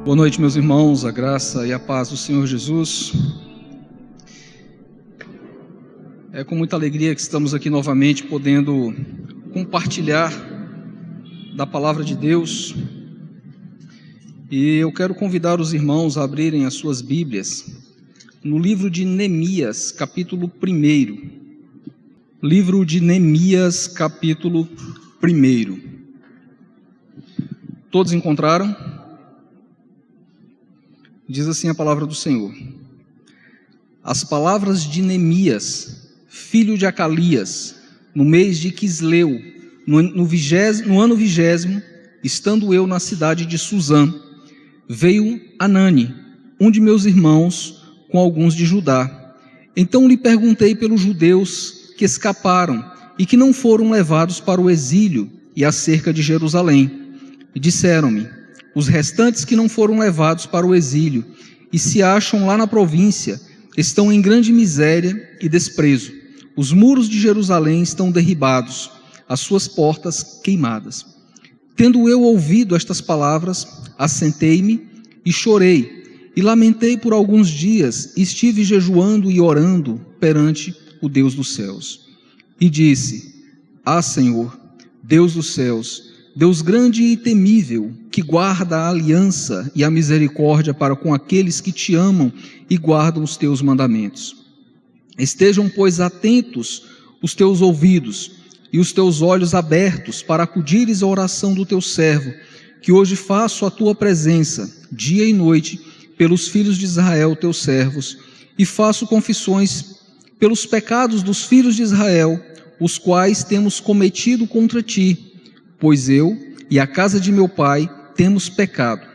Boa noite, meus irmãos, a graça e a paz do Senhor Jesus. É com muita alegria que estamos aqui novamente podendo compartilhar da palavra de Deus. E eu quero convidar os irmãos a abrirem as suas Bíblias no livro de Neemias, capítulo 1. Livro de Neemias, capítulo 1. Todos encontraram? Diz assim a palavra do Senhor: as palavras de Neemias, filho de Acalias, no mês de Quisleu, no ano 20º, estando eu na cidade de Suzã, veio Anani, um de meus irmãos, com alguns de Judá. Então lhe perguntei pelos judeus que escaparam e que não foram levados para o exílio e acerca de Jerusalém. E disseram-me: os restantes que não foram levados para o exílio e se acham lá na província estão em grande miséria e desprezo. Os muros de Jerusalém estão derribados, as suas portas queimadas. Tendo eu ouvido estas palavras, assentei-me e chorei, e lamentei por alguns dias, e estive jejuando e orando perante o Deus dos céus. E disse: ah, Senhor, Deus dos céus, Deus grande e temível, que guarda a aliança e a misericórdia para com aqueles que te amam e guardam os teus mandamentos. Estejam, pois, atentos os teus ouvidos e os teus olhos abertos para acudires à oração do teu servo, que hoje faço a tua presença, dia e noite, pelos filhos de Israel, teus servos, e faço confissões pelos pecados dos filhos de Israel, os quais temos cometido contra ti, pois eu e a casa de meu pai temos pecado.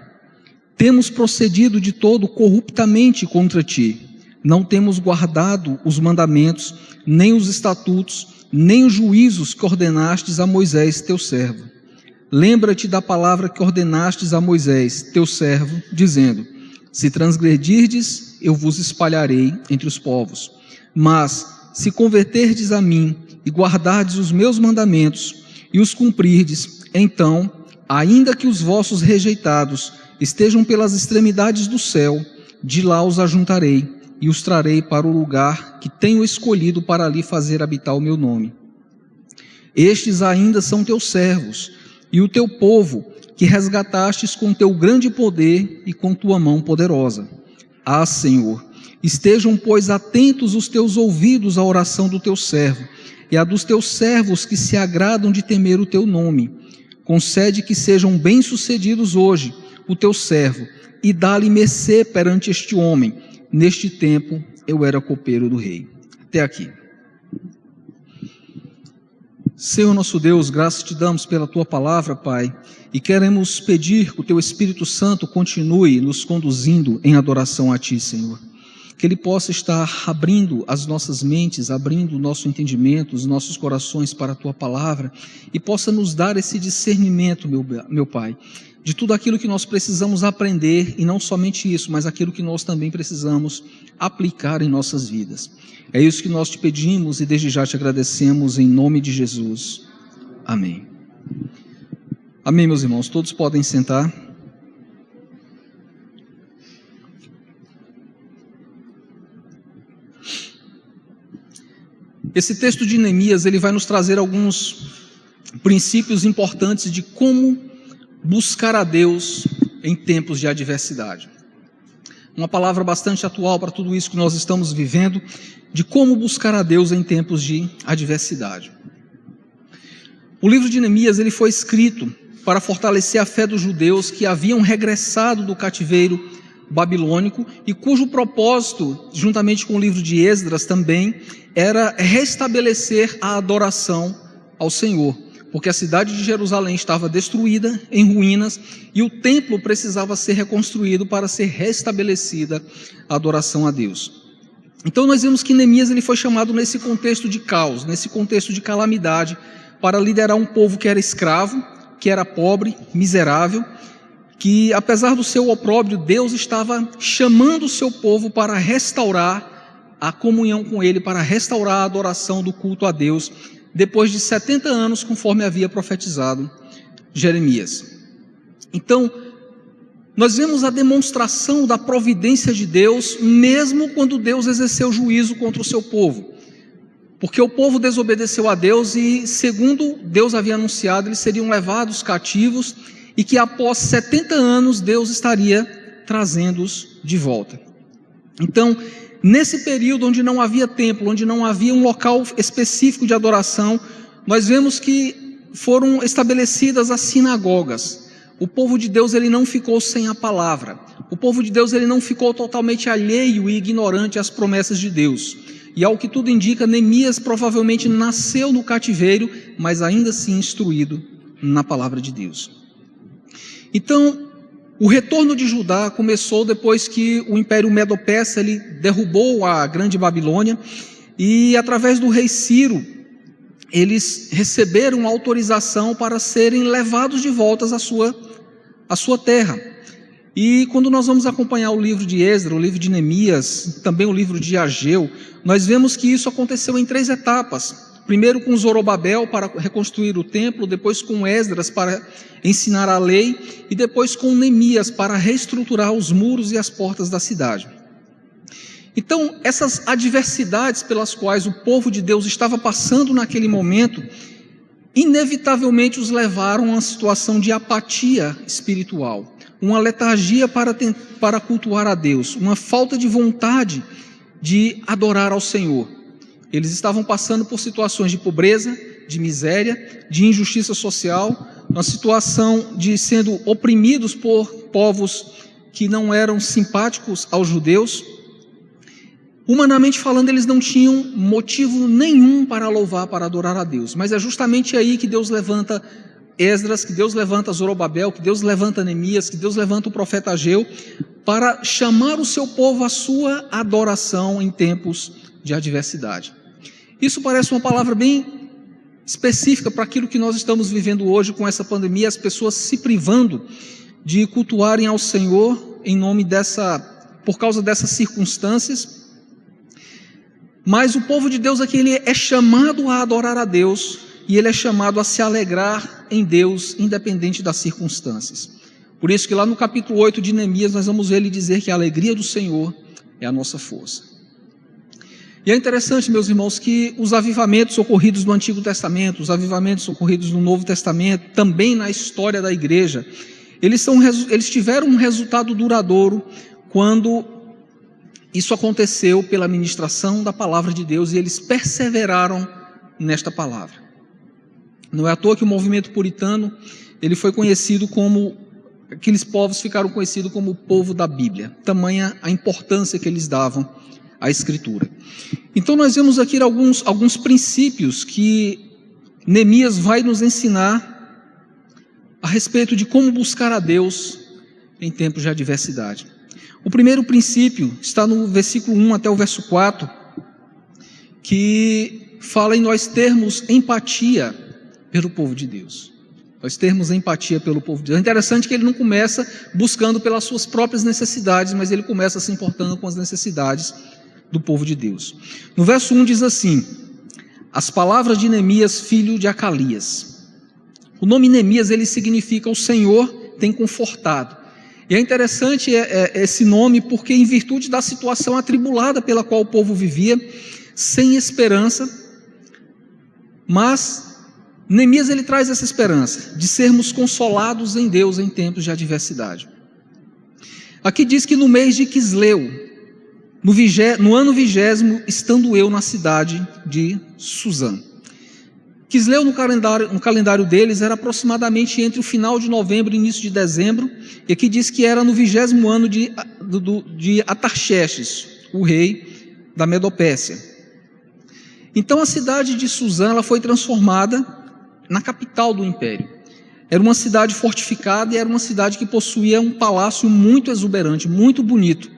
Temos procedido de todo corruptamente contra ti. Não temos guardado os mandamentos, nem os estatutos, nem os juízos que ordenastes a Moisés, teu servo. Lembra-te da palavra que ordenastes a Moisés, teu servo, dizendo: se transgredirdes, eu vos espalharei entre os povos. Mas, se converterdes a mim e guardardes os meus mandamentos e os cumprirdes, então, ainda que os vossos rejeitados estejam pelas extremidades do céu, de lá os ajuntarei e os trarei para o lugar que tenho escolhido para ali fazer habitar o meu nome. Estes ainda são teus servos e o teu povo, que resgatastes com teu grande poder e com tua mão poderosa. Ah, Senhor, estejam, pois, atentos os teus ouvidos à oração do teu servo e a dos teus servos que se agradam de temer o teu nome. Concede que sejam bem-sucedidos hoje o teu servo, e dá-lhe mercê perante este homem. Neste tempo eu era copeiro do rei. Até aqui. Senhor nosso Deus, graças te damos pela tua palavra, Pai, e queremos pedir que o teu Espírito Santo continue nos conduzindo em adoração a ti, Senhor. Que ele possa estar abrindo as nossas mentes, abrindo o nosso entendimento, os nossos corações para a tua palavra, e possa nos dar esse discernimento, meu Pai, de tudo aquilo que nós precisamos aprender, e não somente isso, mas aquilo que nós também precisamos aplicar em nossas vidas. É isso que nós te pedimos e desde já te agradecemos em nome de Jesus. Amém. Amém, meus irmãos. Todos podem sentar. Esse texto de Neemias, ele vai nos trazer alguns princípios importantes de como buscar a Deus em tempos de adversidade. Uma palavra bastante atual para tudo isso que nós estamos vivendo, de como buscar a Deus em tempos de adversidade. O livro de Neemias, ele foi escrito para fortalecer a fé dos judeus que haviam regressado do cativeiro babilônico e cujo propósito, juntamente com o livro de Esdras também, era restabelecer a adoração ao Senhor, porque a cidade de Jerusalém estava destruída, em ruínas, e o templo precisava ser reconstruído para ser restabelecida a adoração a Deus. Então nós vemos que Neemias ele foi chamado nesse contexto de caos, nesse contexto de calamidade, para liderar um povo que era escravo, que era pobre, miserável, que apesar do seu opróbrio, Deus estava chamando o seu povo para restaurar a comunhão com Ele, para restaurar a adoração do culto a Deus, depois de 70 anos, conforme havia profetizado Jeremias. Então, nós vemos a demonstração da providência de Deus, mesmo quando Deus exerceu juízo contra o seu povo. Porque o povo desobedeceu a Deus e, segundo Deus havia anunciado, eles seriam levados cativos e que após 70 anos Deus estaria trazendo-os de volta. Então, nesse período onde não havia templo, onde não havia um local específico de adoração, nós vemos que foram estabelecidas as sinagogas. O povo de Deus ele não ficou sem a palavra. O povo de Deus ele não ficou totalmente alheio e ignorante às promessas de Deus. E ao que tudo indica, Neemias provavelmente nasceu no cativeiro, mas ainda assim instruído na palavra de Deus. Então, o retorno de Judá começou depois que o Império Medo-Persa ele derrubou a Grande Babilônia e através do rei Ciro, eles receberam autorização para serem levados de volta à sua terra. E quando nós vamos acompanhar o livro de Esdras, o livro de Neemias, também o livro de Ageu, nós vemos que isso aconteceu em 3 etapas. Primeiro com Zorobabel para reconstruir o templo, depois com Esdras para ensinar a lei e depois com Neemias para reestruturar os muros e as portas da cidade. Então, essas adversidades pelas quais o povo de Deus estava passando naquele momento, inevitavelmente os levaram a uma situação de apatia espiritual, uma letargia para cultuar a Deus, uma falta de vontade de adorar ao Senhor. Eles estavam passando por situações de pobreza, de miséria, de injustiça social, uma situação de sendo oprimidos por povos que não eram simpáticos aos judeus. Humanamente falando, eles não tinham motivo nenhum para louvar, para adorar a Deus. Mas é justamente aí que Deus levanta Esdras, que Deus levanta Zorobabel, que Deus levanta Neemias, que Deus levanta o profeta Ageu, para chamar o seu povo à sua adoração em tempos de adversidade. Isso parece uma palavra bem específica para aquilo que nós estamos vivendo hoje com essa pandemia, as pessoas se privando de cultuarem ao Senhor por causa dessas circunstâncias. Mas o povo de Deus aqui ele é chamado a adorar a Deus e ele é chamado a se alegrar em Deus, independente das circunstâncias. Por isso que lá no capítulo 8 de Neemias nós vamos ver ele dizer que a alegria do Senhor é a nossa força. E é interessante, meus irmãos, que os avivamentos ocorridos no Antigo Testamento, os avivamentos ocorridos no Novo Testamento, também na história da igreja, eles tiveram um resultado duradouro quando isso aconteceu pela ministração da palavra de Deus e eles perseveraram nesta palavra. Não é à toa que o movimento puritano, ele foi conhecido como, aqueles povos ficaram conhecidos como o povo da Bíblia, tamanha a importância que eles davam à Escritura. Então nós vemos aqui alguns princípios que Neemias vai nos ensinar a respeito de como buscar a Deus em tempos de adversidade. O primeiro princípio está no versículo 1 até o verso 4, que fala em nós termos empatia pelo povo de Deus. Nós termos empatia pelo povo de Deus. É interessante que ele não começa buscando pelas suas próprias necessidades, mas ele começa se importando com as necessidades do povo de Deus. No verso 1 diz assim: as palavras de Neemias, filho de Acalias. O nome Neemias, ele significa o Senhor tem confortado. E é interessante esse nome porque em virtude da situação atribulada pela qual o povo vivia, sem esperança, mas Neemias ele traz essa esperança de sermos consolados em Deus em tempos de adversidade. Aqui diz que no mês de Quisleu, no ano 20º, estando eu na cidade de Suzã. Quisleu no calendário deles era aproximadamente entre o final de novembro e início de dezembro, e aqui diz que era no 20º ano de Atarxerxes, o rei da Medopécia. Então a cidade de Suzã ela foi transformada na capital do império. Era uma cidade fortificada e era uma cidade que possuía um palácio muito exuberante, muito bonito.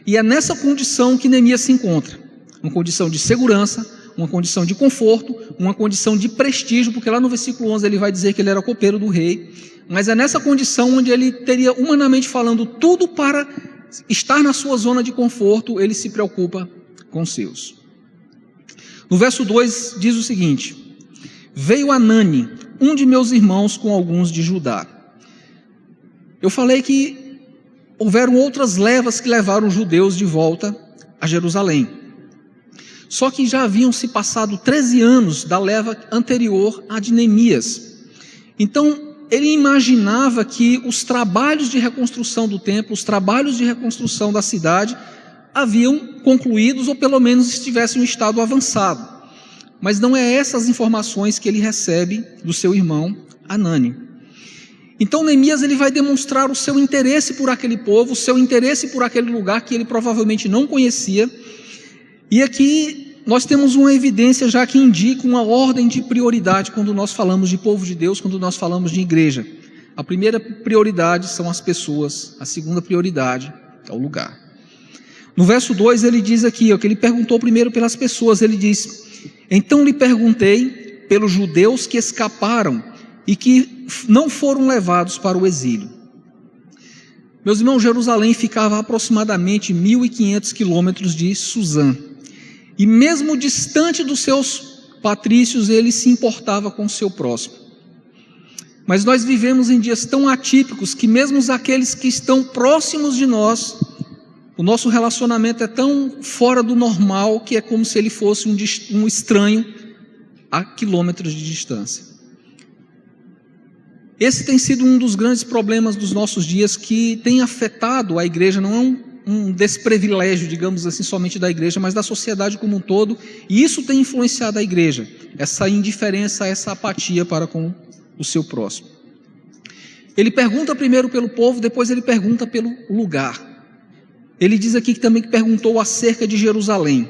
E é nessa condição que Neemias se encontra, uma condição de segurança, uma condição de conforto, uma condição de prestígio, porque lá no versículo 11 ele vai dizer que ele era copeiro do rei, mas é nessa condição onde ele teria, humanamente falando, tudo para estar na sua zona de conforto, ele se preocupa com os seus. No verso 2 diz o seguinte: veio Anani, um de meus irmãos, com alguns de Judá. Eu falei que houveram outras levas que levaram os judeus de volta a Jerusalém. Só que já haviam se passado 13 anos da leva anterior à de Neemias. Então, ele imaginava que os trabalhos de reconstrução do templo, os trabalhos de reconstrução da cidade, haviam concluídos ou pelo menos estivessem em um estado avançado. Mas não é essas informações que ele recebe do seu irmão Hanani. Então Neemias ele vai demonstrar o seu interesse por aquele povo, o seu interesse por aquele lugar que ele provavelmente não conhecia. E aqui nós temos uma evidência já que indica uma ordem de prioridade quando nós falamos de povo de Deus, quando nós falamos de igreja. A primeira prioridade são as pessoas, a segunda prioridade é o lugar. No verso 2 ele diz aqui, que ele perguntou primeiro pelas pessoas, ele diz: então lhe perguntei pelos judeus que escaparam e que não foram levados para o exílio. Meus irmãos, Jerusalém ficava a aproximadamente 1.500 quilômetros de Suzã. E mesmo distante dos seus patrícios, ele se importava com o seu próximo. Mas nós vivemos em dias tão atípicos que mesmo aqueles que estão próximos de nós, o nosso relacionamento é tão fora do normal que é como se ele fosse um estranho a quilômetros de distância. Esse tem sido um dos grandes problemas dos nossos dias que tem afetado a igreja, não é um desprivilégio, digamos assim, somente da igreja, mas da sociedade como um todo, e isso tem influenciado a igreja, essa indiferença, essa apatia para com o seu próximo. Ele pergunta primeiro pelo povo, depois ele pergunta pelo lugar. Ele diz aqui que também perguntou acerca de Jerusalém.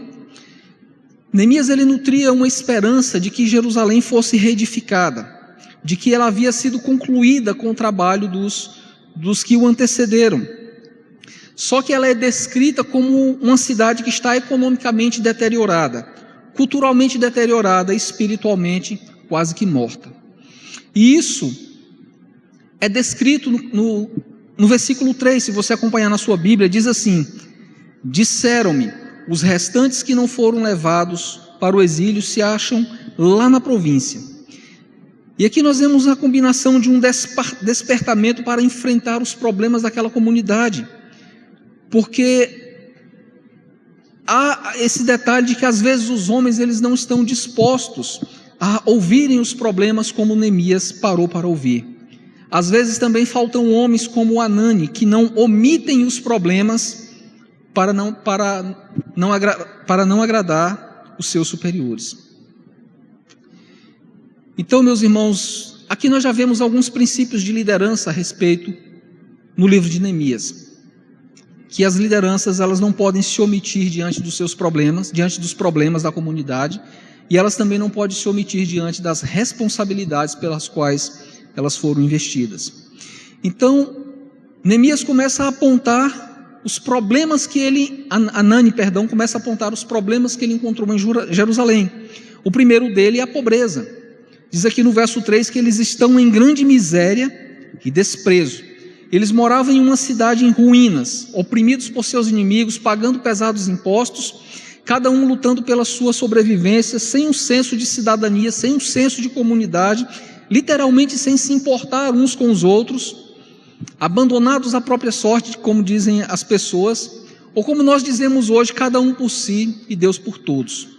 Neemias ele nutria uma esperança de que Jerusalém fosse reedificada, de que ela havia sido concluída com o trabalho dos que o antecederam. Só que ela é descrita como uma cidade que está economicamente deteriorada, culturalmente deteriorada, espiritualmente quase que morta. E isso é descrito no versículo 3, se você acompanhar na sua Bíblia, diz assim: disseram-me, os restantes que não foram levados para o exílio se acham lá na província. E aqui nós vemos a combinação de um despertamento para enfrentar os problemas daquela comunidade. Porque há esse detalhe de que às vezes os homens eles não estão dispostos a ouvirem os problemas como Neemias parou para ouvir. Às vezes também faltam homens como Hanani, que não omitem os problemas para não agradar os seus superiores. Então, meus irmãos, aqui nós já vemos alguns princípios de liderança a respeito no livro de Neemias. Que as lideranças elas não podem se omitir diante dos seus problemas, diante dos problemas da comunidade, e elas também não podem se omitir diante das responsabilidades pelas quais elas foram investidas. Então, Neemias começa a apontar os problemas que Hanani começa a apontar os problemas que ele encontrou em Jerusalém. O primeiro dele é a pobreza. Diz aqui no verso 3 que eles estão em grande miséria e desprezo. Eles moravam em uma cidade em ruínas, oprimidos por seus inimigos, pagando pesados impostos, cada um lutando pela sua sobrevivência, sem um senso de cidadania, sem um senso de comunidade, literalmente sem se importar uns com os outros, abandonados à própria sorte, como dizem as pessoas, ou como nós dizemos hoje, cada um por si e Deus por todos.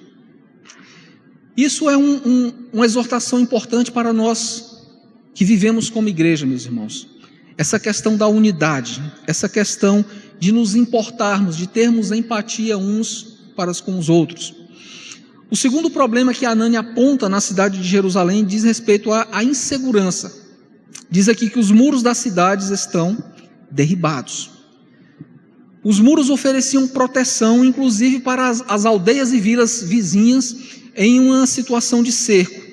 Isso é uma exortação importante para nós que vivemos como igreja, meus irmãos. Essa questão da unidade, essa questão de nos importarmos, de termos empatia uns para com os outros. O segundo problema que Hanani aponta na cidade de Jerusalém diz respeito à insegurança. Diz aqui que os muros das cidades estão derribados. Os muros ofereciam proteção, inclusive para as aldeias e vilas vizinhas em uma situação de cerco.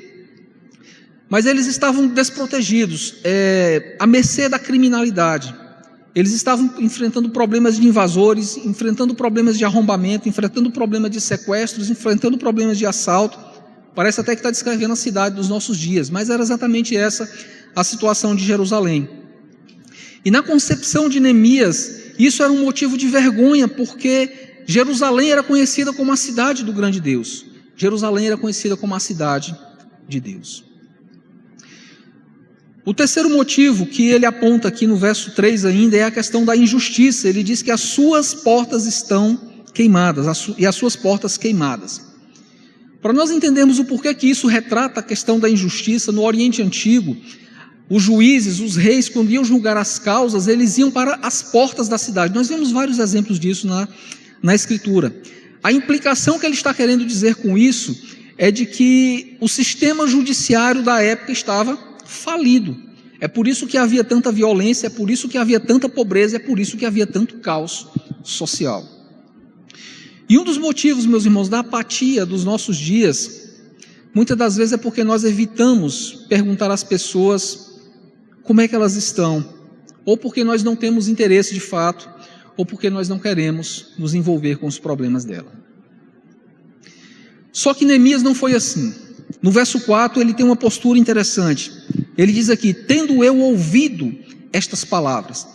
Mas eles estavam desprotegidos, à mercê da criminalidade. Eles estavam enfrentando problemas de invasores, enfrentando problemas de arrombamento, enfrentando problemas de sequestros, enfrentando problemas de assalto. Parece até que está descrevendo a cidade dos nossos dias, mas era exatamente essa a situação de Jerusalém. E na concepção de Neemias, isso era um motivo de vergonha, porque Jerusalém era conhecida como a cidade do grande Deus. Jerusalém era conhecida como a cidade de Deus. O terceiro motivo que ele aponta aqui no verso 3 ainda é a questão da injustiça. Ele diz que as suas portas estão queimadas, e as suas portas queimadas. Para nós entendermos o porquê que isso retrata a questão da injustiça, no Oriente Antigo, os juízes, os reis, quando iam julgar as causas, eles iam para as portas da cidade. Nós vemos vários exemplos disso na Escritura. A implicação que ele está querendo dizer com isso é de que o sistema judiciário da época estava falido. É por isso que havia tanta violência, é por isso que havia tanta pobreza, é por isso que havia tanto caos social. E um dos motivos, meus irmãos, da apatia dos nossos dias, muitas das vezes é porque nós evitamos perguntar às pessoas como é que elas estão, ou porque nós não temos interesse de fato, ou porque nós não queremos nos envolver com os problemas dela. Só que Neemias não foi assim. No verso 4 ele tem uma postura interessante. Ele diz aqui: tendo eu ouvido estas palavras,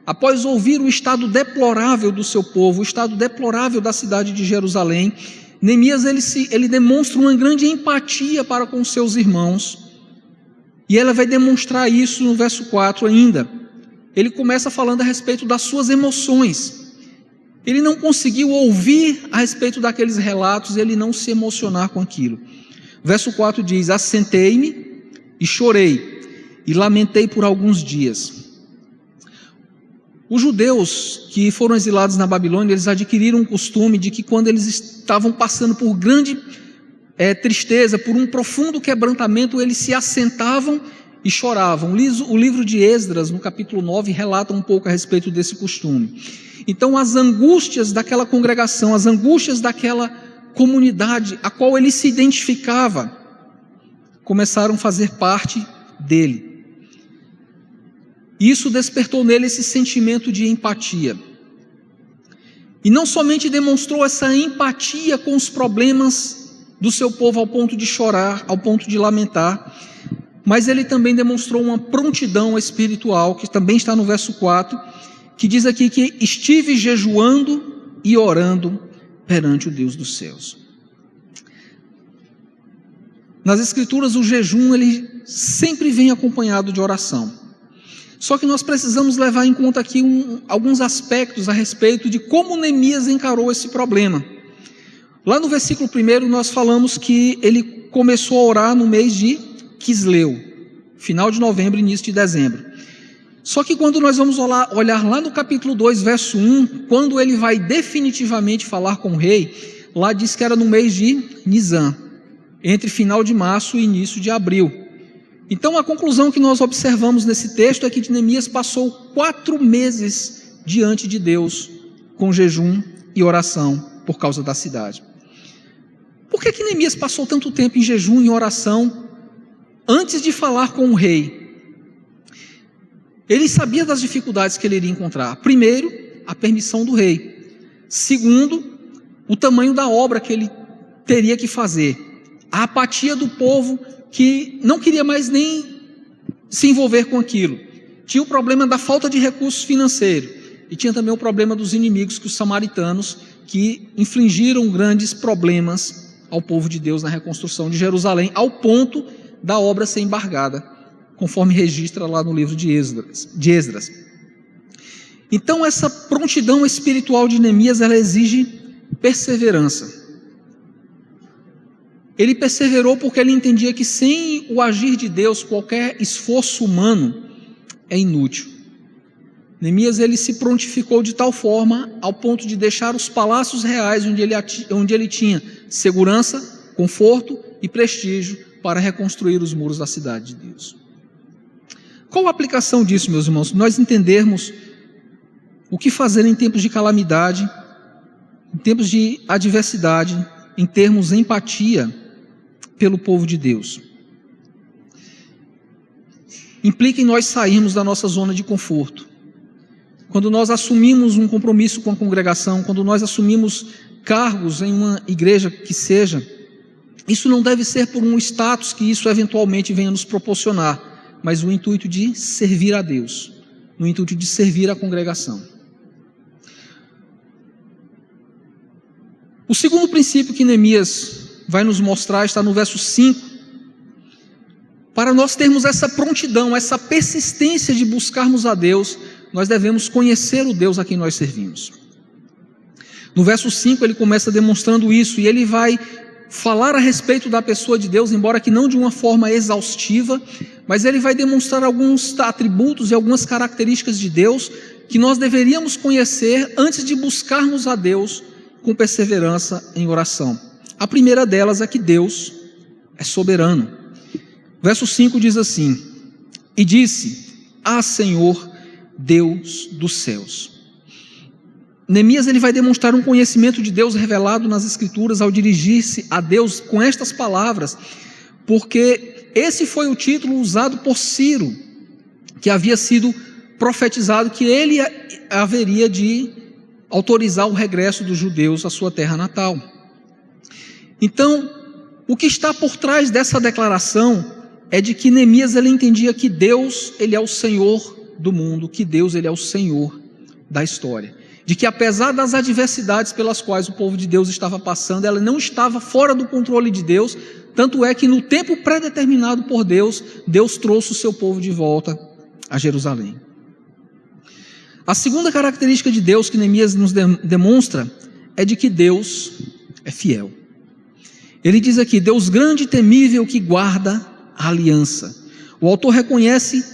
após ouvir o estado deplorável do seu povo, o estado deplorável da cidade de Jerusalém, Neemias ele demonstra uma grande empatia para com seus irmãos, e ela vai demonstrar isso no verso 4 ainda. Ele começa falando a respeito das suas emoções. Ele não conseguiu ouvir a respeito daqueles relatos, ele não se emocionar com aquilo. Verso 4 diz: assentei-me e chorei, e lamentei por alguns dias. Os judeus que foram exilados na Babilônia, eles adquiriram um costume de que quando eles estavam passando por grande tristeza, por um profundo quebrantamento, eles se assentavam e choravam. O livro de Esdras, no capítulo 9, relata um pouco a respeito desse costume. Então as angústias daquela congregação, as angústias daquela comunidade a qual ele se identificava, começaram a fazer parte dele. Isso despertou nele esse sentimento de empatia. E não somente demonstrou essa empatia com os problemas do seu povo ao ponto de chorar, ao ponto de lamentar, mas ele também demonstrou uma prontidão espiritual, que também está no verso 4, que diz aqui que estive jejuando e orando perante o Deus dos céus. Nas Escrituras, o jejum ele sempre vem acompanhado de oração. Só que nós precisamos levar em conta aqui alguns aspectos a respeito de como Neemias encarou esse problema. Lá no versículo 1 nós falamos que ele começou a orar no mês de Quisleu, final de novembro, início de dezembro. Só que quando nós vamos olhar lá no capítulo 2, verso 1, quando ele vai definitivamente falar com o rei, lá diz que era no mês de Nisan, entre final de março e início de abril. Então a conclusão que nós observamos nesse texto é que Neemias passou 4 meses diante de Deus, com jejum e oração por causa da cidade. Por que Neemias passou tanto tempo em jejum e oração antes de falar com o rei? Ele sabia das dificuldades que ele iria encontrar. Primeiro, a permissão do rei. Segundo, o tamanho da obra que ele teria que fazer. A apatia do povo que não queria mais nem se envolver com aquilo. Tinha o problema da falta de recursos financeiros. E tinha também o problema dos inimigos, que os samaritanos, que infligiram grandes problemas ao povo de Deus na reconstrução de Jerusalém, ao ponto da obra ser embargada, conforme registra lá no livro de Esdras. Então essa prontidão espiritual de Neemias, ela exige perseverança. Ele perseverou porque ele entendia que sem o agir de Deus, qualquer esforço humano é inútil. Neemias ele se prontificou de tal forma ao ponto de deixar os palácios reais onde ele tinha segurança, conforto e prestígio para reconstruir os muros da cidade de Deus. Qual a aplicação disso, meus irmãos? Nós entendermos o que fazer em tempos de calamidade, em tempos de adversidade, em termos de empatia pelo povo de Deus. Implica em nós sairmos da nossa zona de conforto. Quando nós assumimos um compromisso com a congregação, quando nós assumimos cargos em uma igreja que seja, isso não deve ser por um status que isso eventualmente venha nos proporcionar, mas o intuito de servir a Deus, no intuito de servir a congregação. O segundo princípio que Neemias vai nos mostrar está no verso 5. para nós termos essa prontidão, essa persistência de buscarmos a Deus, nós devemos conhecer o Deus a quem nós servimos. No verso 5 ele começa demonstrando isso, e ele vai falar a respeito da pessoa de Deus, embora que não de uma forma exaustiva, mas ele vai demonstrar alguns atributos e algumas características de Deus que nós deveríamos conhecer antes de buscarmos a Deus com perseverança em oração. A primeira delas é que Deus é soberano. Verso 5 diz assim: e disse: Ah, Senhor, Deus dos céus. Neemias ele vai demonstrar um conhecimento de Deus revelado nas Escrituras ao dirigir-se a Deus com estas palavras, porque esse foi o título usado por Ciro, que havia sido profetizado que ele haveria de autorizar o regresso dos judeus à sua terra natal. Então, o que está por trás dessa declaração é de que Neemias ele entendia que Deus ele é o Senhor do mundo, que Deus ele é o Senhor da história. De que apesar das adversidades pelas quais o povo de Deus estava passando, ela não estava fora do controle de Deus, tanto é que no tempo pré-determinado por Deus, Deus trouxe o seu povo de volta a Jerusalém. A segunda característica de Deus que Neemias nos demonstra é de que Deus é fiel. Ele diz aqui: Deus grande e temível que guarda a aliança. O autor reconhece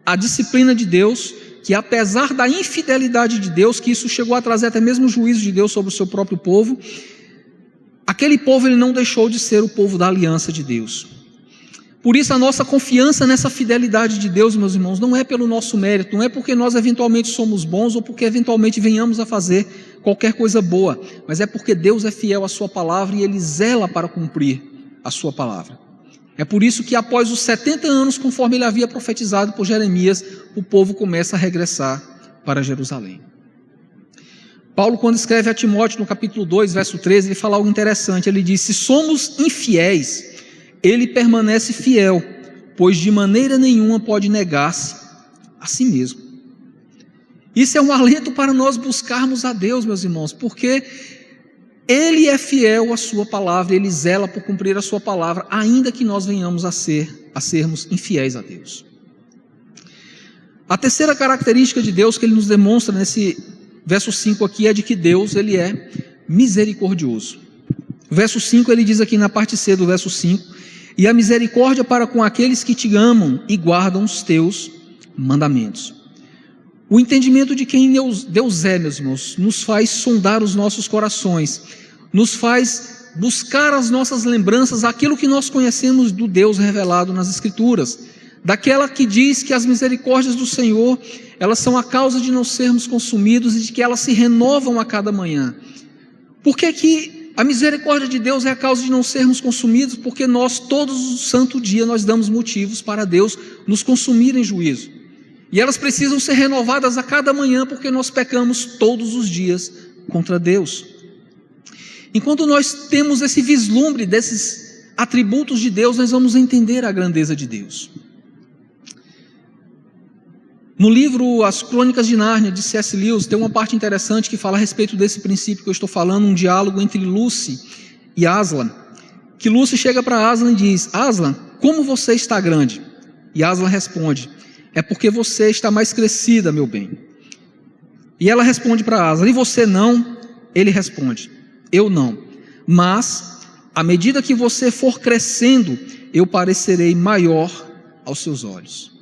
a disciplina de Deus, que apesar da infidelidade de Deus, que isso chegou a trazer até mesmo o juízo de Deus sobre o seu próprio povo, aquele povo ele não deixou de ser o povo da aliança de Deus. Por isso a nossa confiança nessa fidelidade de Deus, meus irmãos, não é pelo nosso mérito, não é porque nós eventualmente somos bons ou porque eventualmente venhamos a fazer qualquer coisa boa, mas é porque Deus é fiel à sua palavra e Ele zela para cumprir a sua palavra. É por isso que após os 70 anos, conforme ele havia profetizado por Jeremias, o povo começa a regressar para Jerusalém. Paulo, quando escreve a Timóteo no capítulo 2, verso 13, ele fala algo interessante. Ele diz: se somos infiéis, ele permanece fiel, pois de maneira nenhuma pode negar-se a si mesmo. Isso é um alento para nós buscarmos a Deus, meus irmãos, porque Ele é fiel à sua palavra, Ele zela por cumprir a sua palavra, ainda que nós venhamos a sermos infiéis a Deus. A terceira característica de Deus que Ele nos demonstra nesse verso 5 aqui é de que Deus ele é misericordioso. Verso 5 ele diz aqui na parte C do verso 5: e a misericórdia para com aqueles que te amam e guardam os teus mandamentos. O entendimento de quem Deus é, meus irmãos, nos faz sondar os nossos corações, nos faz buscar as nossas lembranças, aquilo que nós conhecemos do Deus revelado nas Escrituras, daquela que diz que as misericórdias do Senhor, elas são a causa de não sermos consumidos e de que elas se renovam a cada manhã. Por que a misericórdia de Deus é a causa de não sermos consumidos? Porque nós, todos os santo dia, nós damos motivos para Deus nos consumir em juízo. E elas precisam ser renovadas a cada manhã, porque nós pecamos todos os dias contra Deus. Enquanto nós temos esse vislumbre desses atributos de Deus, nós vamos entender a grandeza de Deus. No livro As Crônicas de Nárnia, de C.S. Lewis, tem uma parte interessante que fala a respeito desse princípio que eu estou falando, um diálogo entre Lucy e Aslan. Que Lucy chega para Aslan e diz: Aslan, como você está grande? E Aslan responde: é porque você está mais crescida, meu bem. E ela responde para Aslan: e você não? Ele responde: eu não. Mas, à medida que você for crescendo, eu parecerei maior aos seus olhos.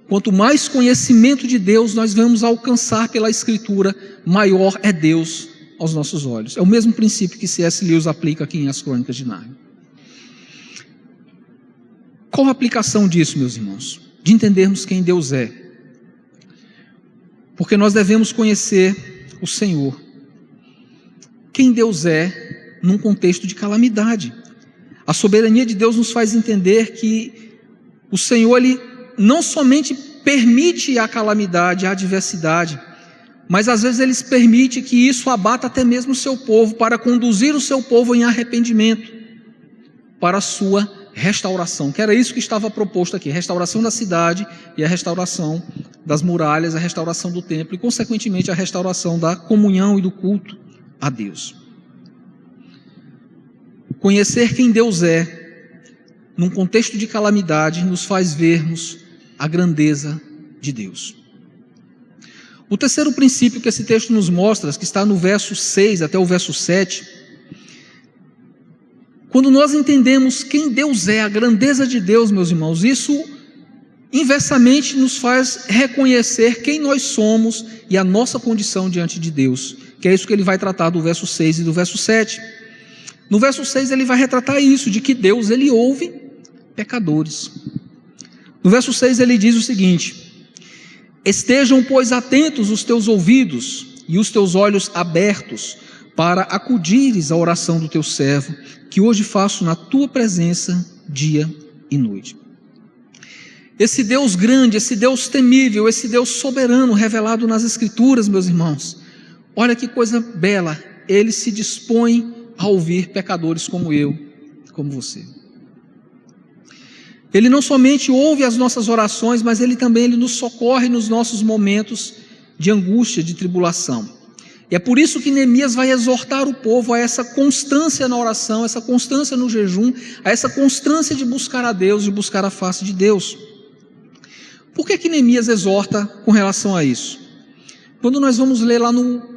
Quanto mais conhecimento de Deus nós vamos alcançar pela Escritura, maior é Deus aos nossos olhos. É o mesmo princípio que C.S. Lewis aplica aqui em As Crônicas de Nárnia. Qual a aplicação disso, meus irmãos? De entendermos quem Deus é. Porque nós devemos conhecer o Senhor. Quem Deus é num contexto de calamidade. A soberania de Deus nos faz entender que o Senhor, Ele não somente permite a calamidade, a adversidade, mas às vezes Ele permite que isso abata até mesmo o seu povo, para conduzir o seu povo em arrependimento, para a sua restauração, que era isso que estava proposto aqui: a restauração da cidade e a restauração das muralhas, a restauração do templo e consequentemente a restauração da comunhão e do culto a Deus. Conhecer quem Deus é num contexto de calamidade, nos faz vermos a grandeza de Deus. O terceiro princípio que esse texto nos mostra, que está no verso 6 até o verso 7, quando nós entendemos quem Deus é, a grandeza de Deus, meus irmãos, isso inversamente nos faz reconhecer quem nós somos e a nossa condição diante de Deus, que é isso que ele vai tratar do verso 6 e do verso 7. No verso 6 ele vai retratar isso, de que Deus, ele ouve pecadores. No verso 6 ele diz o seguinte: estejam, pois, atentos os teus ouvidos e os teus olhos abertos, para acudires à oração do teu servo, que hoje faço na tua presença dia e noite. Esse Deus grande, esse Deus temível, esse Deus soberano revelado nas Escrituras, meus irmãos, olha que coisa bela, ele se dispõe a ouvir pecadores como eu, como você. Ele não somente ouve as nossas orações, mas ele também nos socorre nos nossos momentos de angústia, de tribulação. E é por isso que Neemias vai exortar o povo a essa constância na oração, essa constância no jejum, a essa constância de buscar a Deus, de buscar a face de Deus. Por que Neemias exorta com relação a isso? Quando nós vamos ler lá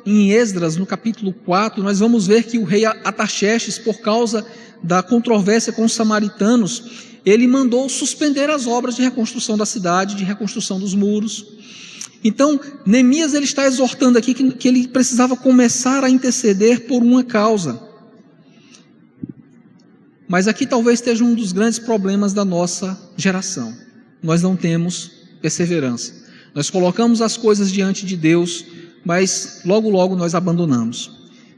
em Esdras, no capítulo 4, nós vamos ver que o rei Artaxerxes, por causa da controvérsia com os samaritanos, ele mandou suspender as obras de reconstrução da cidade, de reconstrução dos muros. Então, Neemias ele está exortando aqui que ele precisava começar a interceder por uma causa. Mas aqui talvez esteja um dos grandes problemas da nossa geração. Nós não temos perseverança. Nós colocamos as coisas diante de Deus, mas logo logo nós abandonamos.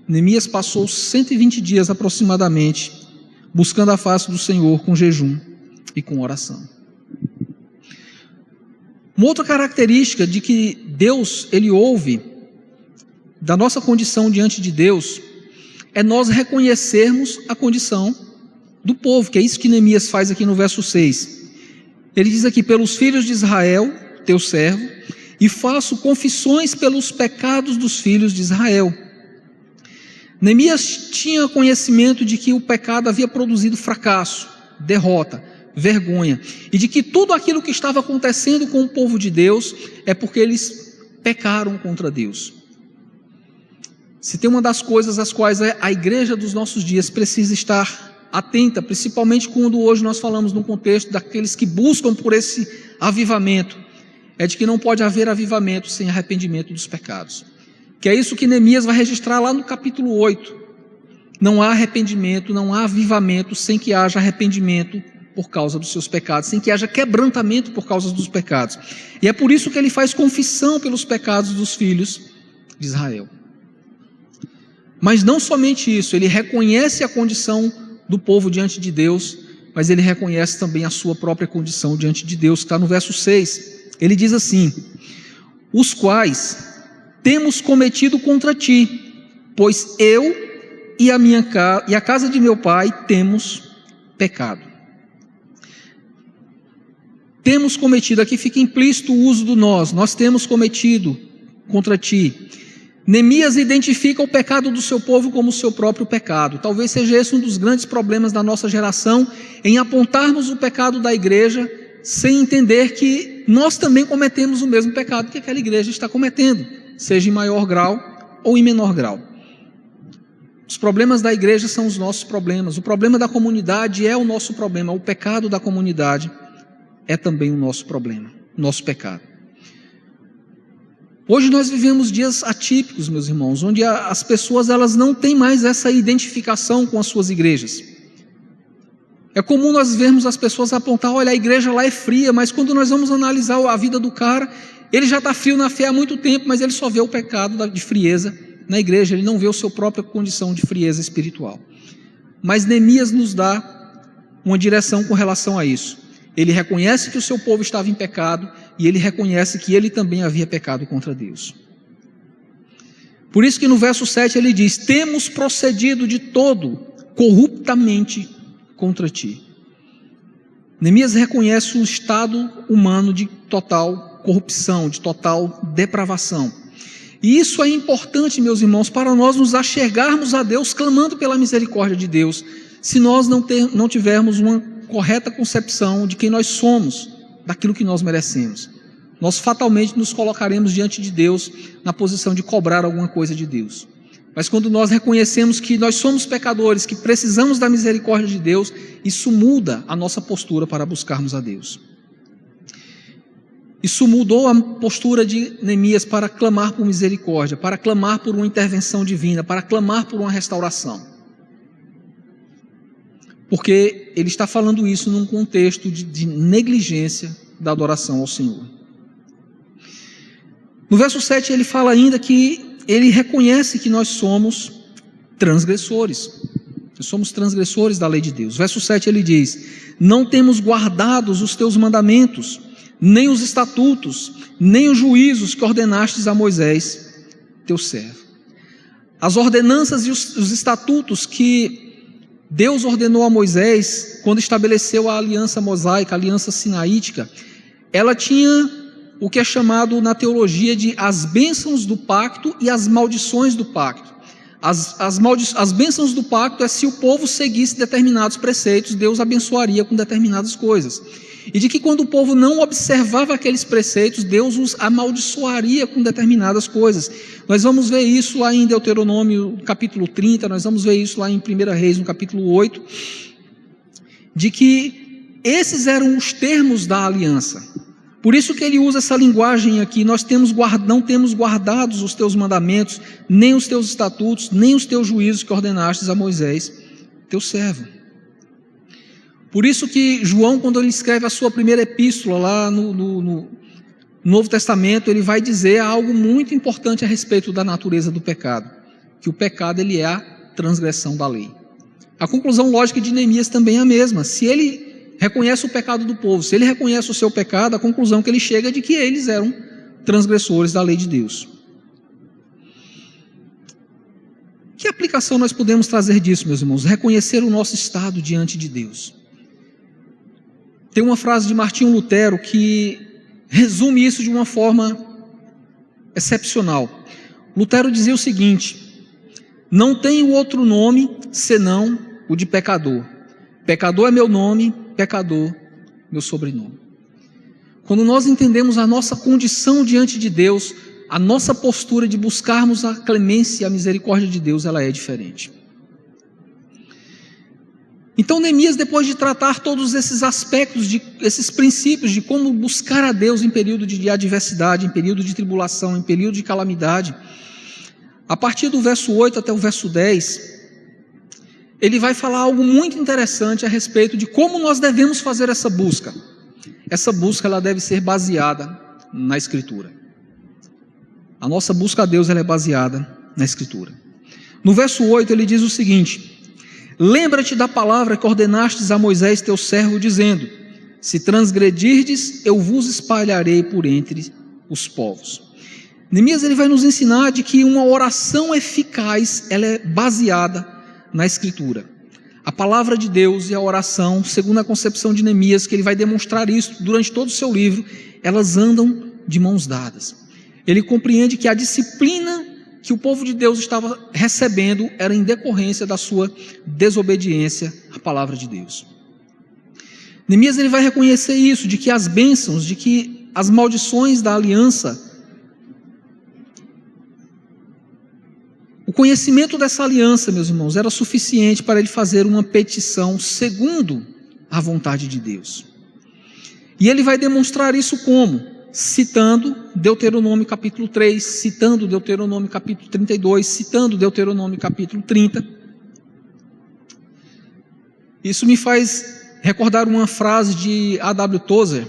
Neemias passou 120 dias aproximadamente buscando a face do Senhor com jejum e com oração. Uma outra característica de que Deus, ele ouve da nossa condição diante de Deus, é nós reconhecermos a condição do povo, que é isso que Neemias faz aqui no verso 6. Ele diz aqui: pelos filhos de Israel, teu servo, e faço confissões pelos pecados dos filhos de Israel. Neemias tinha conhecimento de que o pecado havia produzido fracasso, derrota, vergonha, e de que tudo aquilo que estava acontecendo com o povo de Deus é porque eles pecaram contra Deus. Se tem uma das coisas às quais a igreja dos nossos dias precisa estar atenta, principalmente quando hoje nós falamos no contexto daqueles que buscam por esse avivamento, é de que não pode haver avivamento sem arrependimento dos pecados. Que é isso que Neemias vai registrar lá no capítulo 8. Não há arrependimento, não há avivamento sem que haja arrependimento por causa dos seus pecados, sem que haja quebrantamento por causa dos pecados. E é por isso que ele faz confissão pelos pecados dos filhos de Israel. Mas não somente isso, ele reconhece a condição do povo diante de Deus, mas ele reconhece também a sua própria condição diante de Deus, que está no verso 6. Ele diz assim: os quais temos cometido contra ti, pois eu e a casa de meu pai temos pecado. Temos cometido, aqui fica implícito o uso do nós temos cometido contra ti. Neemias identifica o pecado do seu povo como o seu próprio pecado. Talvez seja esse um dos grandes problemas da nossa geração, em apontarmos o pecado da igreja, sem entender que nós também cometemos o mesmo pecado que aquela igreja está cometendo, seja em maior grau ou em menor grau. Os problemas da igreja são os nossos problemas, o problema da comunidade é o nosso problema, o pecado da comunidade é também o nosso problema, o nosso pecado. Hoje nós vivemos dias atípicos, meus irmãos, onde as pessoas elas não têm mais essa identificação com as suas igrejas. É comum nós vermos as pessoas apontar: olha, a igreja lá é fria, mas quando nós vamos analisar a vida do cara, ele já está frio na fé há muito tempo, mas ele só vê o pecado de frieza na igreja, ele não vê a sua própria condição de frieza espiritual. Mas Neemias nos dá uma direção com relação a isso. Ele reconhece que o seu povo estava em pecado e ele reconhece que ele também havia pecado contra Deus. Por isso que no verso 7 ele diz: temos procedido de todo corruptamente contra ti. Neemias reconhece o estado humano de total corrupção, de total depravação. E isso é importante, meus irmãos, para nós nos achegarmos a Deus, clamando pela misericórdia de Deus, se nós não tivermos uma correta concepção de quem nós somos, daquilo que nós merecemos. Nós fatalmente nos colocaremos diante de Deus na posição de cobrar alguma coisa de Deus. Mas quando nós reconhecemos que nós somos pecadores, que precisamos da misericórdia de Deus, isso muda a nossa postura para buscarmos a Deus. Isso mudou a postura de Neemias para clamar por misericórdia, para clamar por uma intervenção divina, para clamar por uma restauração. Porque ele está falando isso num contexto de negligência da adoração ao Senhor. No verso 7 ele fala ainda que ele reconhece que nós somos transgressores. Nós somos transgressores da lei de Deus. Verso 7 ele diz: não temos guardados os teus mandamentos, nem os estatutos, nem os juízos que ordenastes a Moisés, teu servo. As ordenanças e os estatutos que Deus ordenou a Moisés, quando estabeleceu a aliança mosaica, a aliança sinaítica, ela tinha o que é chamado na teologia de as bênçãos do pacto e as maldições do pacto. As bênçãos do pacto é se o povo seguisse determinados preceitos, Deus abençoaria com determinadas coisas. E de que quando o povo não observava aqueles preceitos, Deus os amaldiçoaria com determinadas coisas. Nós vamos ver isso lá em Deuteronômio capítulo 30, nós vamos ver isso lá em 1 Reis no capítulo 8, de que esses eram os termos da aliança. Por isso que ele usa essa linguagem aqui: não temos guardados os teus mandamentos, nem os teus estatutos, nem os teus juízos que ordenastes a Moisés, teu servo. Por isso que João, quando ele escreve a sua primeira epístola lá no Novo Testamento, ele vai dizer algo muito importante a respeito da natureza do pecado, que o pecado ele é a transgressão da lei. A conclusão lógica de Neemias também é a mesma. Se ele reconhece o pecado do povo, se ele reconhece o seu pecado, a conclusão que ele chega é de que eles eram transgressores da lei de Deus. Que aplicação nós podemos trazer disso, meus irmãos? Reconhecer o nosso estado diante de Deus. Tem uma frase de Martinho Lutero que resume isso de uma forma excepcional. Lutero dizia o seguinte: não tenho outro nome senão o de pecador. Pecador é meu nome, pecador, meu sobrenome. Quando nós entendemos a nossa condição diante de Deus, a nossa postura de buscarmos a clemência e a misericórdia de Deus, ela é diferente. Então Neemias, depois de tratar todos esses aspectos, esses princípios de como buscar a Deus em período de adversidade, em período de tribulação, em período de calamidade, a partir do verso 8 até o verso 10, ele vai falar algo muito interessante a respeito de como nós devemos fazer essa busca. Essa busca ela deve ser baseada na Escritura. A nossa busca a Deus ela é baseada na Escritura. No verso 8 ele diz o seguinte: lembra-te da palavra que ordenastes a Moisés teu servo, dizendo: se transgredirdes, eu vos espalharei por entre os povos. Neemias ele vai nos ensinar de que uma oração eficaz ela é baseada na Escritura. A palavra de Deus e a oração, segundo a concepção de Neemias, que ele vai demonstrar isso durante todo o seu livro, elas andam de mãos dadas. Ele compreende que a disciplina que o povo de Deus estava recebendo era em decorrência da sua desobediência à palavra de Deus. Neemias ele vai reconhecer isso, de que as bênçãos, de que as maldições da aliança, o conhecimento dessa aliança, meus irmãos, era suficiente para ele fazer uma petição segundo a vontade de Deus. E ele vai demonstrar isso como? Citando Deuteronômio capítulo 3, citando Deuteronômio capítulo 32, citando Deuteronômio capítulo 30. Isso me faz recordar uma frase de A.W. Tozer,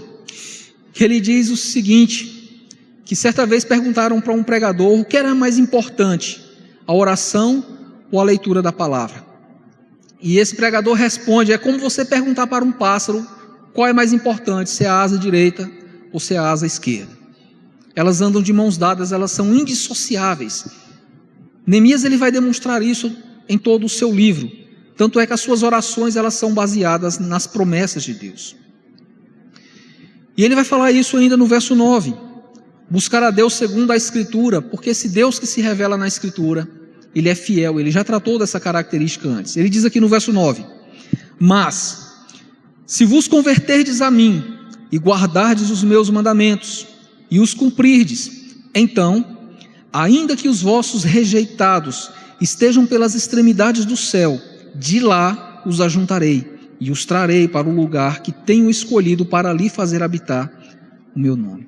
que ele diz o seguinte, que certa vez perguntaram para um pregador o que era mais importante, a oração ou a leitura da palavra. E esse pregador responde: é como você perguntar para um pássaro qual é mais importante, se é a asa direita ou se é a asa esquerda. Elas andam de mãos dadas, elas são indissociáveis. Neemias ele vai demonstrar isso em todo o seu livro. Tanto é que as suas orações elas são baseadas nas promessas de Deus. E ele vai falar isso ainda no verso 9. Buscar a Deus segundo a Escritura, porque esse Deus que se revela na Escritura, ele é fiel, ele já tratou dessa característica antes. Ele diz aqui no verso 9: mas Se vos converterdes a mim e guardardes os meus mandamentos e os cumprirdes, então, ainda que os vossos rejeitados estejam pelas extremidades do céu, de lá os ajuntarei e os trarei para o lugar que tenho escolhido para ali fazer habitar o meu nome.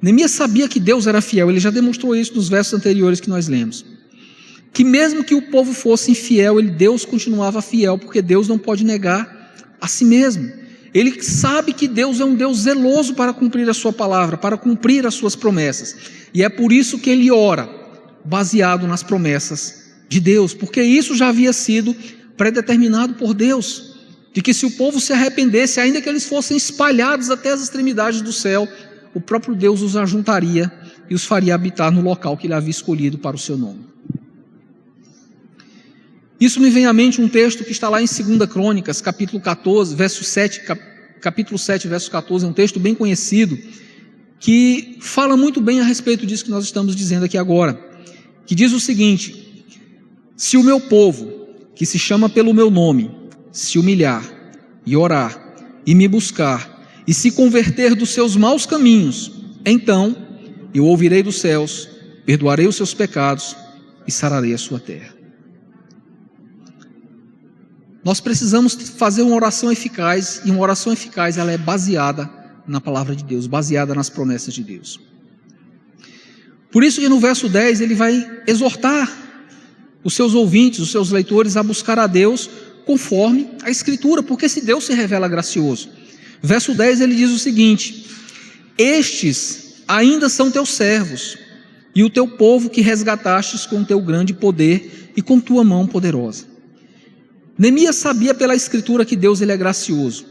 Neemias sabia que Deus era fiel, ele já demonstrou isso nos versos anteriores que nós lemos. Que mesmo que o povo fosse infiel, Deus continuava fiel, porque Deus não pode negar a si mesmo. Ele sabe que Deus é um Deus zeloso para cumprir a sua palavra, para cumprir as suas promessas. E é por isso que ele ora, baseado nas promessas de Deus, porque isso já havia sido predeterminado por Deus, de que se o povo se arrependesse, ainda que eles fossem espalhados até as extremidades do céu, o próprio Deus os ajuntaria e os faria habitar no local que ele havia escolhido para o seu nome. Isso me vem à mente um texto que está lá em 2 Crônicas, capítulo 14, verso 7, capítulo 7, verso 14, é um texto bem conhecido, que fala muito bem a respeito disso que nós estamos dizendo aqui agora, que diz o seguinte: se o meu povo, que se chama pelo meu nome, se humilhar e orar e me buscar e se converter dos seus maus caminhos, então eu ouvirei dos céus, perdoarei os seus pecados e sararei a sua terra. Nós precisamos fazer uma oração eficaz, e uma oração eficaz ela é baseada na palavra de Deus, baseada nas promessas de Deus. Por isso que no verso 10 ele vai exortar os seus ouvintes, os seus leitores a buscar a Deus conforme a Escritura, porque se Deus se revela gracioso. Verso 10 ele diz o seguinte: estes ainda são teus servos, e o teu povo que resgatastes com teu grande poder e com tua mão poderosa. Neemias sabia pela Escritura que Deus ele é gracioso,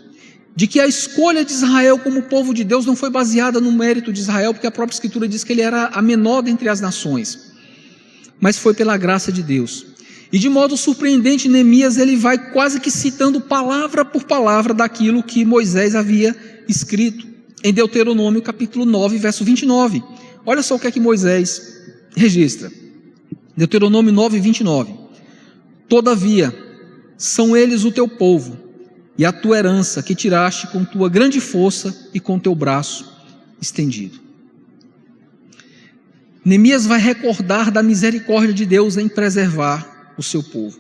de que a escolha de Israel como povo de Deus não foi baseada no mérito de Israel, porque a própria Escritura diz que ele era a menor dentre as nações, mas foi pela graça de Deus. E de modo surpreendente, Neemias ele vai quase que citando palavra por palavra daquilo que Moisés havia escrito em Deuteronômio capítulo 9, verso 29. Olha só o que é que Moisés registra. Deuteronômio 9, 29. Todavia, são eles o teu povo e a tua herança que tiraste com tua grande força e com teu braço estendido. Neemias vai recordar da misericórdia de Deus em preservar o seu povo.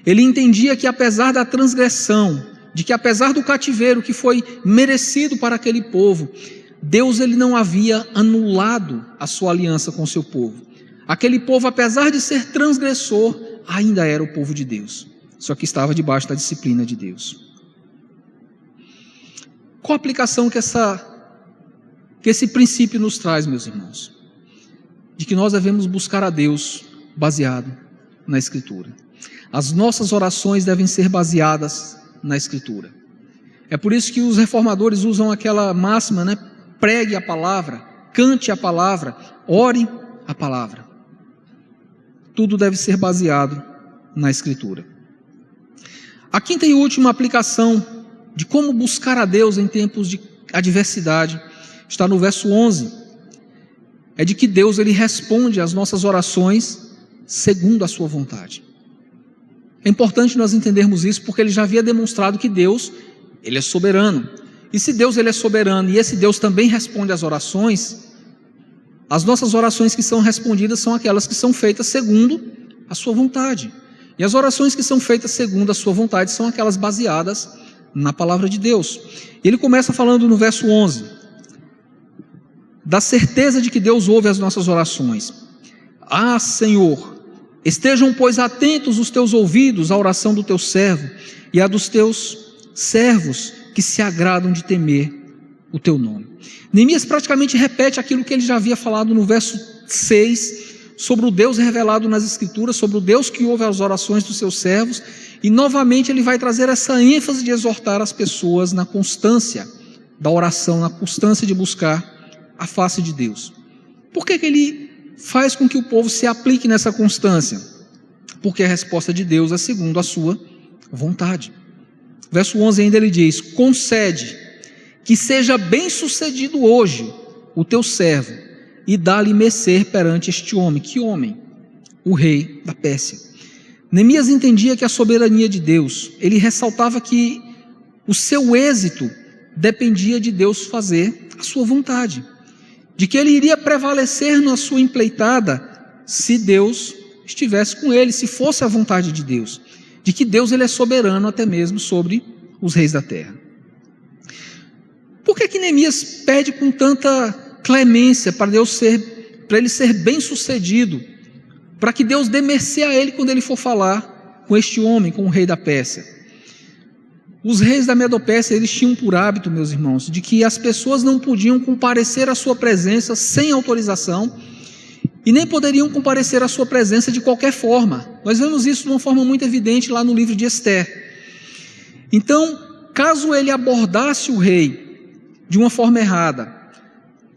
Ele entendia que apesar da transgressão, de que apesar do cativeiro que foi merecido para aquele povo, Deus ele não havia anulado a sua aliança com o seu povo. Aquele povo, apesar de ser transgressor, ainda era o povo de Deus, só que estava debaixo da disciplina de Deus. Qual a aplicação que esse princípio nos traz, meus irmãos? De que nós devemos buscar a Deus baseado na Escritura. As nossas orações devem ser baseadas na Escritura. É por isso que os reformadores usam aquela máxima, né? Pregue a palavra, cante a palavra, ore a palavra. Tudo deve ser baseado na Escritura. A quinta e última aplicação de como buscar a Deus em tempos de adversidade está no verso 11. É de que Deus ele responde às nossas orações segundo a sua vontade. É importante nós entendermos isso, porque ele já havia demonstrado que Deus ele é soberano. E se Deus ele é soberano e esse Deus também responde às orações, as nossas orações que são respondidas são aquelas que são feitas segundo a sua vontade. E as orações que são feitas segundo a sua vontade são aquelas baseadas na palavra de Deus. Ele começa falando no verso 11, da certeza de que Deus ouve as nossas orações. Ah, Senhor, estejam, pois, atentos os teus ouvidos à oração do teu servo e à dos teus servos que se agradam de temer o teu nome. Neemias praticamente repete aquilo que ele já havia falado no verso 6, sobre o Deus revelado nas Escrituras, sobre o Deus que ouve as orações dos seus servos, e novamente ele vai trazer essa ênfase de exortar as pessoas na constância da oração, na constância de buscar a face de Deus. Por que ele faz com que o povo se aplique nessa constância? Porque a resposta de Deus é segundo a sua vontade. Verso 11 ainda ele diz: concede que seja bem sucedido hoje o teu servo e dá-lhe mercê perante este homem. Que homem? O rei da Pérsia. Neemias entendia que a soberania de Deus, ele ressaltava que o seu êxito dependia de Deus fazer a sua vontade, de que ele iria prevalecer na sua empreitada se Deus estivesse com ele, se fosse a vontade de Deus, de que Deus ele é soberano até mesmo sobre os reis da terra. Por que Neemias pede com tanta clemência para ele ser bem sucedido, para que Deus dê mercê a ele quando ele for falar com este homem, com o rei da Pérsia? Os reis da Medopérsia, eles tinham por hábito, meus irmãos, de que as pessoas não podiam comparecer à sua presença sem autorização e nem poderiam comparecer à sua presença de qualquer forma. Nós vemos isso de uma forma muito evidente lá no livro de Esther. Então, caso ele abordasse o rei de uma forma errada,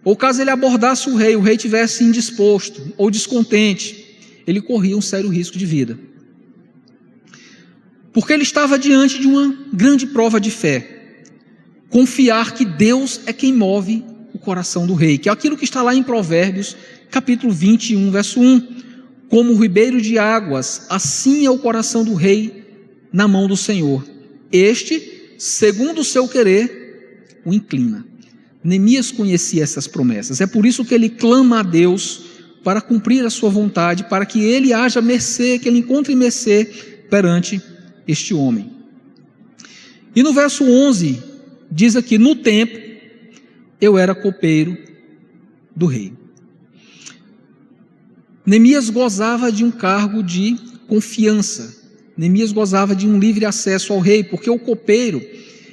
ou caso ele abordasse o rei estivesse indisposto ou descontente, ele corria um sério risco de vida. Porque ele estava diante de uma grande prova de fé. Confiar que Deus é quem move o coração do rei, que é aquilo que está lá em Provérbios, capítulo 21, verso 1. Como o ribeiro de águas, assim é o coração do rei na mão do Senhor. Este, segundo o seu querer, o inclina. Neemias conhecia essas promessas. É por isso que ele clama a Deus para cumprir a sua vontade, para que ele haja mercê, que ele encontre mercê perante este homem. E no verso 11, diz aqui: no tempo, eu era copeiro do rei. Neemias gozava de um cargo de confiança. Neemias gozava de um livre acesso ao rei, porque o copeiro,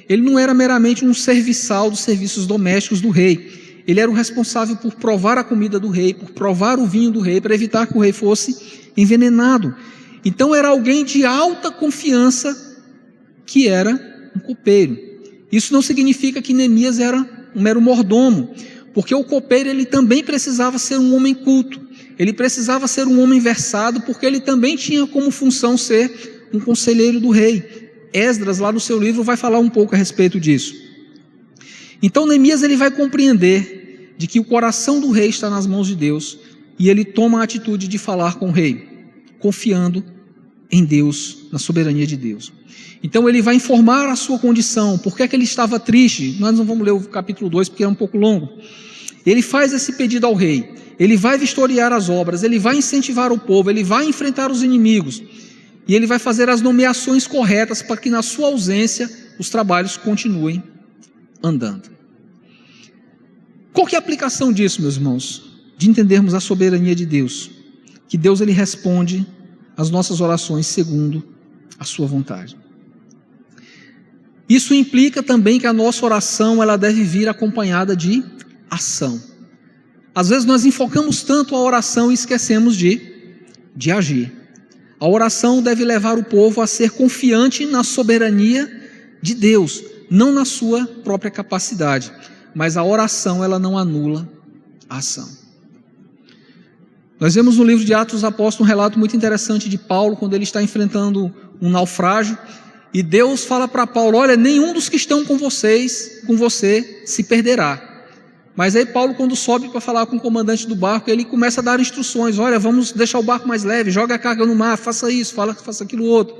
ele não era meramente um serviçal dos serviços domésticos do rei. Ele era o responsável por provar a comida do rei, por provar o vinho do rei, para evitar que o rei fosse envenenado. Então era alguém de alta confiança que era um copeiro. Isso não significa que Neemias era um mero mordomo, porque o copeiro ele também precisava ser um homem culto, ele precisava ser um homem versado, porque ele também tinha como função ser um conselheiro do rei. Esdras, lá no seu livro, vai falar um pouco a respeito disso. Então Neemias ele vai compreender de que o coração do rei está nas mãos de Deus, e ele toma a atitude de falar com o rei, confiando em Deus, na soberania de Deus. Então ele vai informar a sua condição, por que é que ele estava triste. Nós não vamos ler o capítulo 2 porque é um pouco longo. Ele faz esse pedido ao rei, ele vai vistoriar as obras, ele vai incentivar o povo, ele vai enfrentar os inimigos, e ele vai fazer as nomeações corretas para que na sua ausência os trabalhos continuem andando. Qual que é a aplicação disso, meus irmãos? De entendermos a soberania de Deus, que Deus ele responde as nossas orações segundo a sua vontade. Isso implica também que a nossa oração ela deve vir acompanhada de ação. Às vezes nós enfocamos tanto a oração e esquecemos de agir. A oração deve levar o povo a ser confiante na soberania de Deus, não na sua própria capacidade, mas a oração ela não anula a ação. Nós vemos no livro de Atos dos Apóstolos um relato muito interessante de Paulo, quando ele está enfrentando um naufrágio, e Deus fala para Paulo: olha, nenhum dos que estão com você se perderá. Mas aí Paulo, quando sobe para falar com o comandante do barco, ele começa a dar instruções: olha, vamos deixar o barco mais leve, joga a carga no mar, faça isso, faça aquilo outro.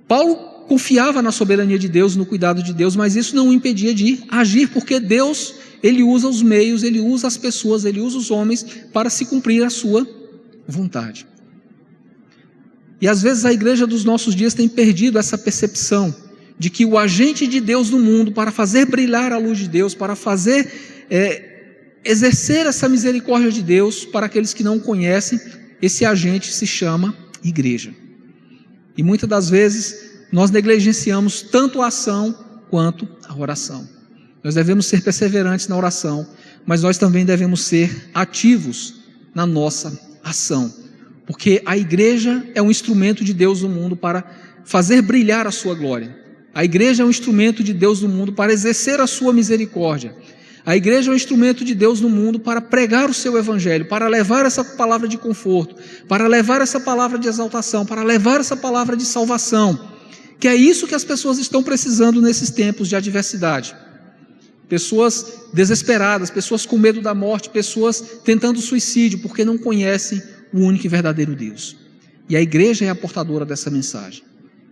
Paulo confiava na soberania de Deus, no cuidado de Deus, mas isso não o impedia de agir, porque Deus, ele usa os meios, ele usa as pessoas, ele usa os homens para se cumprir a sua vontade. E às vezes a igreja dos nossos dias tem perdido essa percepção de que o agente de Deus no mundo, para fazer brilhar a luz de Deus, para fazer exercer essa misericórdia de Deus para aqueles que não conhecem, esse agente se chama igreja. E muitas das vezes nós negligenciamos tanto a ação quanto a oração. Nós devemos ser perseverantes na oração, mas nós também devemos ser ativos na nossa ação, porque a igreja é um instrumento de Deus no mundo para fazer brilhar a sua glória. A igreja é um instrumento de Deus no mundo para exercer a sua misericórdia. A igreja é um instrumento de Deus no mundo para pregar o seu evangelho, para levar essa palavra de conforto, para levar essa palavra de exaltação, para levar essa palavra de salvação, que é isso que as pessoas estão precisando nesses tempos de adversidade. Pessoas desesperadas, pessoas com medo da morte, pessoas tentando suicídio, porque não conhecem o único e verdadeiro Deus. E a igreja é a portadora dessa mensagem.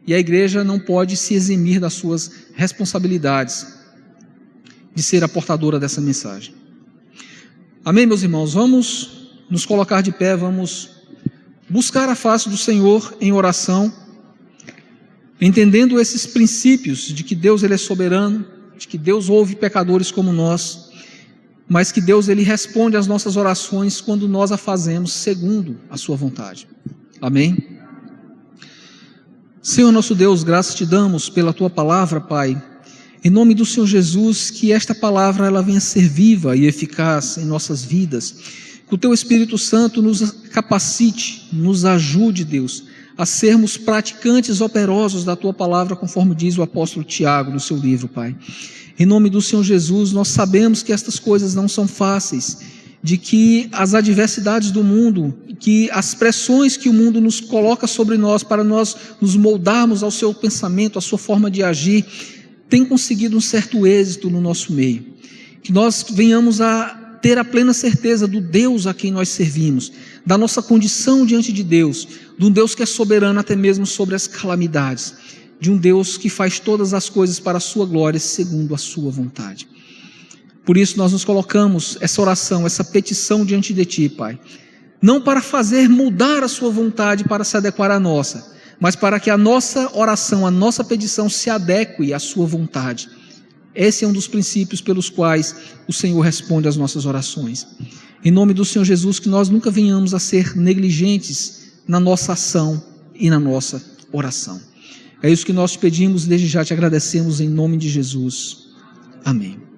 e a igreja não pode se eximir das suas responsabilidades de ser a portadora dessa mensagem. Amém, meus irmãos? Vamos nos colocar de pé, vamos buscar a face do Senhor em oração, entendendo esses princípios de que Deus ele é soberano, de que Deus ouve pecadores como nós, mas que Deus ele responde às nossas orações quando nós a fazemos segundo a sua vontade. Amém? Senhor nosso Deus, graças te damos pela tua palavra, Pai. Em nome do Senhor Jesus, que esta palavra ela venha ser viva e eficaz em nossas vidas. Que o teu Espírito Santo nos capacite, nos ajude, Deus, a sermos praticantes operosos da tua palavra, conforme diz o apóstolo Tiago no seu livro, Pai. Em nome do Senhor Jesus, nós sabemos que estas coisas não são fáceis, de que as adversidades do mundo, que as pressões que o mundo nos coloca sobre nós, para nós nos moldarmos ao seu pensamento, à sua forma de agir, tem conseguido um certo êxito no nosso meio. Que nós venhamos a ter a plena certeza do Deus a quem nós servimos, da nossa condição diante de Deus, de um Deus que é soberano até mesmo sobre as calamidades, de um Deus que faz todas as coisas para a sua glória, segundo a sua vontade. Por isso nós nos colocamos essa oração, essa petição diante de Ti, Pai, não para fazer mudar a sua vontade para se adequar à nossa, mas para que a nossa oração, a nossa petição se adeque à sua vontade. Esse é um dos princípios pelos quais o Senhor responde às nossas orações. Em nome do Senhor Jesus, que nós nunca venhamos a ser negligentes na nossa ação e na nossa oração. É isso que nós te pedimos, desde já te agradecemos em nome de Jesus. Amém.